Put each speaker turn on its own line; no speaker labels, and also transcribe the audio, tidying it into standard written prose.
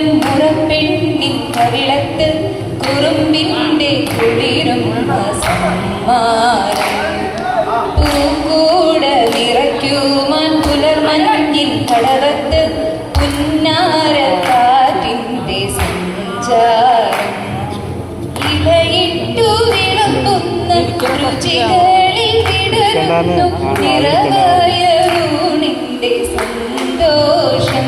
കുഞ്ഞിളം മുറപ്പെണ്ണിൻ കവിളത്ത് കുറുമ്പിന്റെ കുളിരും സമ്മാനം പൂക്കൂട നിറയ്ക്കുമാൻ പുലർമഞ്ഞിൻ കടവത്ത് പുന്നാര കാറ്റിന്റെ സഞ്ചാരം ഇലയിട്ടു വിളമ്പുന്ന രുചികളിൽ വിടരുന്നു നിറവായ ഊണിന്റെ സന്തോഷം